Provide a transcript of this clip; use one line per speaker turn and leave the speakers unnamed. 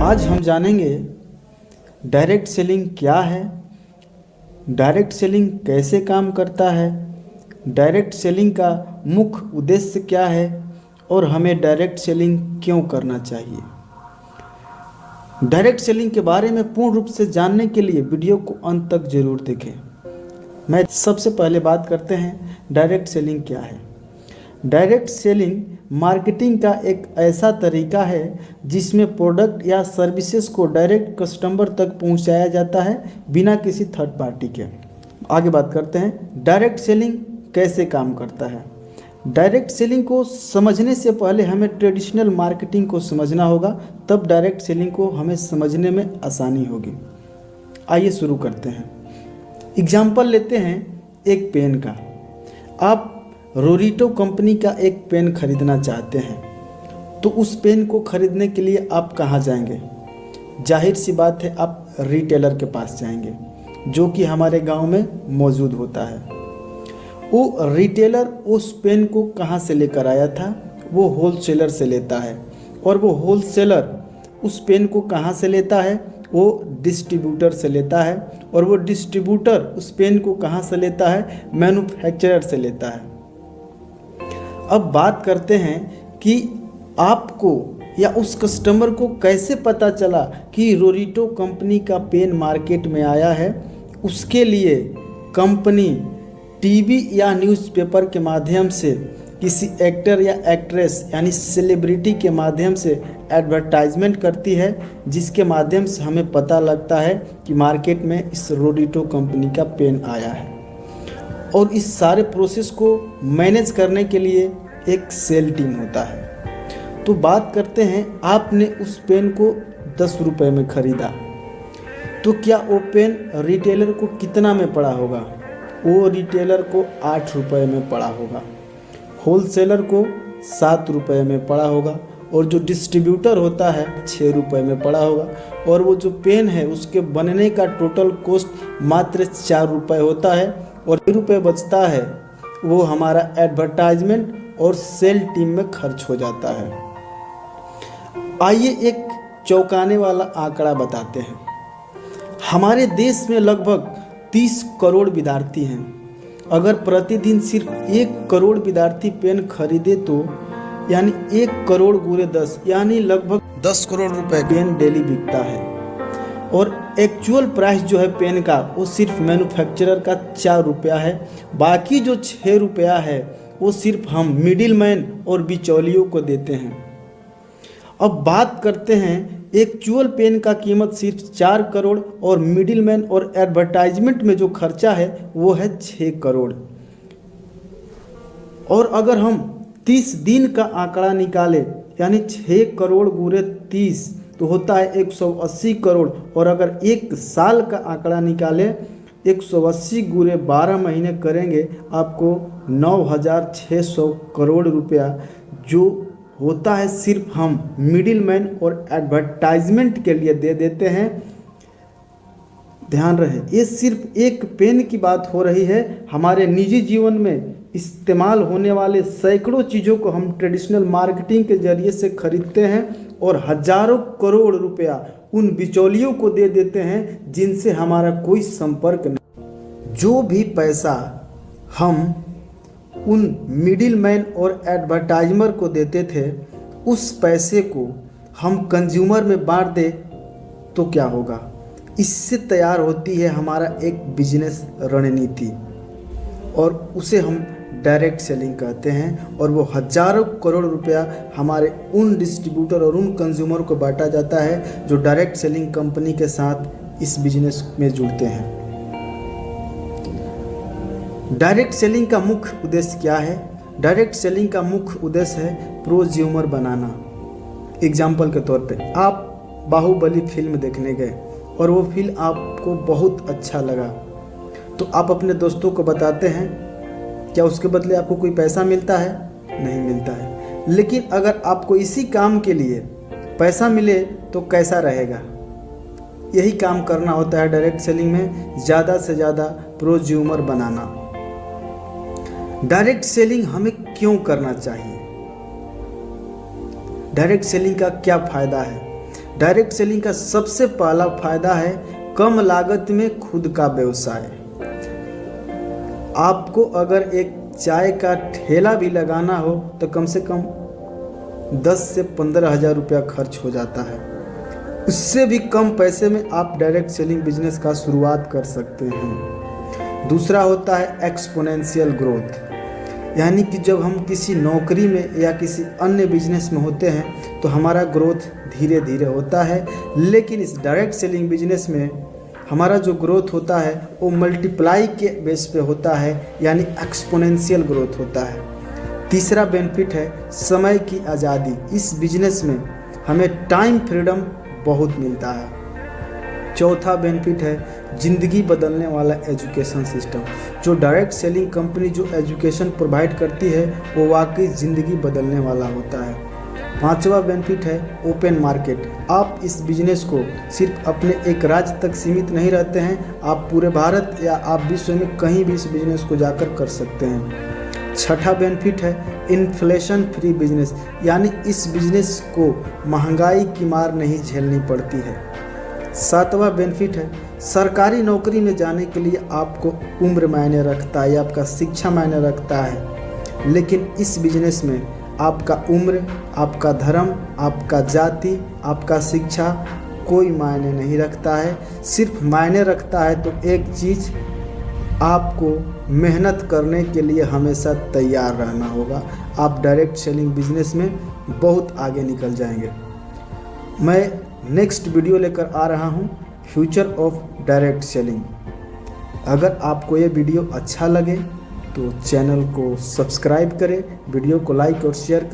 आज हम जानेंगे डायरेक्ट सेलिंग क्या है, डायरेक्ट सेलिंग कैसे काम करता है, डायरेक्ट सेलिंग का मुख्य उद्देश्य क्या है और हमें डायरेक्ट सेलिंग क्यों करना चाहिए। डायरेक्ट सेलिंग के बारे में पूर्ण रूप से जानने के लिए वीडियो को अंत तक जरूर देखें। मैं सबसे पहले बात करते हैं डायरेक्ट सेलिंग क्या है। डायरेक्ट सेलिंग मार्केटिंग का एक ऐसा तरीका है जिसमें प्रोडक्ट या सर्विसेज को डायरेक्ट कस्टमर तक पहुंचाया जाता है बिना किसी थर्ड पार्टी के। आगे बात करते हैं डायरेक्ट सेलिंग कैसे काम करता है। डायरेक्ट सेलिंग को समझने से पहले हमें ट्रेडिशनल मार्केटिंग को समझना होगा, तब डायरेक्ट सेलिंग को हमें समझने में आसानी होगी। आइए शुरू करते हैं। एग्जाम्पल लेते हैं एक पेन का। आप रोरिटो कंपनी का एक पेन खरीदना चाहते हैं तो उस पेन को खरीदने के लिए आप कहाँ जाएंगे? जाहिर सी बात है, आप रिटेलर के पास जाएंगे जो कि हमारे गांव में मौजूद होता है। वो रिटेलर उस पेन को कहाँ से लेकर आया था? वो होलसेलर से लेता है। और वो होलसेलर उस पेन को कहाँ से लेता है? वो डिस्ट्रीब्यूटर से लेता है। और वो डिस्ट्रीब्यूटर उस पेन को कहाँ से लेता है? मैन्युफैक्चरर से लेता है। अब बात करते हैं कि आपको या उस कस्टमर को कैसे पता चला कि रोरिटो कंपनी का पेन मार्केट में आया है। उसके लिए कंपनी टीवी या न्यूज़पेपर के माध्यम से, किसी एक्टर या एक्ट्रेस यानी सेलिब्रिटी के माध्यम से एडवर्टाइजमेंट करती है, जिसके माध्यम से हमें पता लगता है कि मार्केट में इस रोरिटो कंपनी का पेन आया है। और इस सारे प्रोसेस को मैनेज करने के लिए एक सेल टीम होता है। तो बात करते हैं, आपने उस पेन को 10 रुपये में ख़रीदा तो क्या वो पेन रिटेलर को कितना में पड़ा होगा? वो रिटेलर को 8 रुपये में पड़ा होगा, होलसेलर को 7 रुपये में पड़ा होगा, और जो डिस्ट्रीब्यूटर होता है 6 रुपये में पड़ा होगा। और वो जो पेन है उसके बनने का टोटल कॉस्ट मात्र 4 रुपये होता है, और 2 रुपये बचता है वो हमारा एडवर्टाइजमेंट और सेल टीम में खर्च हो जाता है। आइए एक चौंकाने वाला आंकड़ा बताते हैं। हमारे देश में लगभग 30 करोड़ विद्यार्थी हैं। अगर प्रतिदिन सिर्फ 1 करोड़ विद्यार्थी पेन खरीदे तो यानी 1 करोड़ गुणे 10 यानी लगभग 10 करोड़ रुपए पेन डेली बिकता है। और एक्चुअल प्राइस जो है पेन का वो सिर्फ मैन्युफैक्चरर का 4 रुपया है। बाकी जो 6 रुपया है वो सिर्फ हम मिडिल मैन और बिचौलियों को देते हैं। अब बात करते हैं एक्चुअल पेन का कीमत सिर्फ 4 करोड़ और मिडिल मैन और एडवर्टाइजमेंट में जो खर्चा है वो है 6 करोड़। और अगर हम 30 दिन का आंकड़ा निकाले यानी 6 करोड़ गुणे 30 तो होता है 180 करोड़। और अगर 1 साल का आंकड़ा निकाले 180 गुणे 12 महीने करेंगे आपको 9,600 करोड़ रुपया, जो होता है सिर्फ हम मिडिल मैन और एडवर्टाइजमेंट के लिए दे देते हैं। ध्यान रहे, ये सिर्फ एक पेन की बात हो रही है। हमारे निजी जीवन में इस्तेमाल होने वाले सैकड़ों चीज़ों को हम ट्रेडिशनल मार्केटिंग के जरिए से खरीदते हैं और हजारों करोड़ रुपया उन बिचौलियों को दे देते हैं जिनसे हमारा कोई संपर्क नहीं। जो भी पैसा हम उन मिडिल मैन और एडवर्टाइजर को देते थे, उस पैसे को हम कंज्यूमर में बांट दे तो क्या होगा? इससे तैयार होती है हमारा एक बिजनेस रणनीति, और उसे हम डायरेक्ट सेलिंग कहते हैं। और वो हजारों करोड़ रुपया हमारे उन डिस्ट्रीब्यूटर और उन कंज्यूमर को बांटा जाता है जो डायरेक्ट सेलिंग कंपनी के साथ इस बिजनेस में जुड़ते हैं। डायरेक्ट सेलिंग का मुख्य उद्देश्य क्या है? डायरेक्ट सेलिंग का मुख्य उद्देश्य है प्रोज्यूमर बनाना। एग्जाम्पल के तौर पे, आप बाहुबली फिल्म देखने गए और वो फिल्म आपको बहुत अच्छा लगा तो आप अपने दोस्तों को बताते हैं, क्या उसके बदले आपको कोई पैसा मिलता है? नहीं मिलता है। लेकिन अगर आपको इसी काम के लिए पैसा मिले तो कैसा रहेगा? यही काम करना होता है डायरेक्ट सेलिंग में, ज़्यादा से ज़्यादा प्रोज्यूमर बनाना। डायरेक्ट सेलिंग हमें क्यों करना चाहिए? डायरेक्ट सेलिंग का क्या फ़ायदा है? डायरेक्ट सेलिंग का सबसे पहला फायदा है कम लागत में खुद का व्यवसाय। आपको अगर एक चाय का ठेला भी लगाना हो तो कम से कम 10 से 15 हज़ार रुपया खर्च हो जाता है। उससे भी कम पैसे में आप डायरेक्ट सेलिंग बिजनेस का शुरुआत कर सकते हैं। दूसरा होता है एक्सपोनेंशियल ग्रोथ, यानी कि जब हम किसी नौकरी में या किसी अन्य बिजनेस में होते हैं तो हमारा ग्रोथ धीरे धीरे होता है, लेकिन इस डायरेक्ट सेलिंग बिजनेस में हमारा जो ग्रोथ होता है वो मल्टीप्लाई के बेस पे होता है, यानी एक्सपोनेंशियल ग्रोथ होता है। तीसरा बेनिफिट है समय की आज़ादी। इस बिजनेस में हमें टाइम फ्रीडम बहुत मिलता है। चौथा बेनिफिट है ज़िंदगी बदलने वाला एजुकेशन सिस्टम। जो डायरेक्ट सेलिंग कंपनी जो एजुकेशन प्रोवाइड करती है वो वाकई ज़िंदगी बदलने वाला होता है। पांचवा बेनिफिट है ओपन मार्केट। आप इस बिजनेस को सिर्फ अपने एक राज्य तक सीमित नहीं रहते हैं, आप पूरे भारत या आप विश्व में कहीं भी इस बिजनेस को जाकर कर सकते हैं। छठा बेनिफिट है इन्फ्लेशन फ्री बिजनेस, यानी इस बिजनेस को महंगाई की मार नहीं झेलनी पड़ती है। सातवां बेनिफिट है सरकारी नौकरी में जाने के लिए आपको उम्र मायने रखता है या आपका शिक्षा मायने रखता है, लेकिन इस बिजनेस में आपका उम्र, आपका धर्म, आपका जाति, आपका शिक्षा कोई मायने नहीं रखता है। सिर्फ मायने रखता है तो एक चीज़, आपको मेहनत करने के लिए हमेशा तैयार रहना होगा। आप डायरेक्ट सेलिंग बिजनेस में बहुत आगे निकल जाएंगे। मैं नेक्स्ट वीडियो लेकर आ रहा हूँ फ्यूचर ऑफ डायरेक्ट सेलिंग। अगर आपको ये वीडियो अच्छा लगे तो चैनल को सब्सक्राइब करें, वीडियो को लाइक और शेयर करें।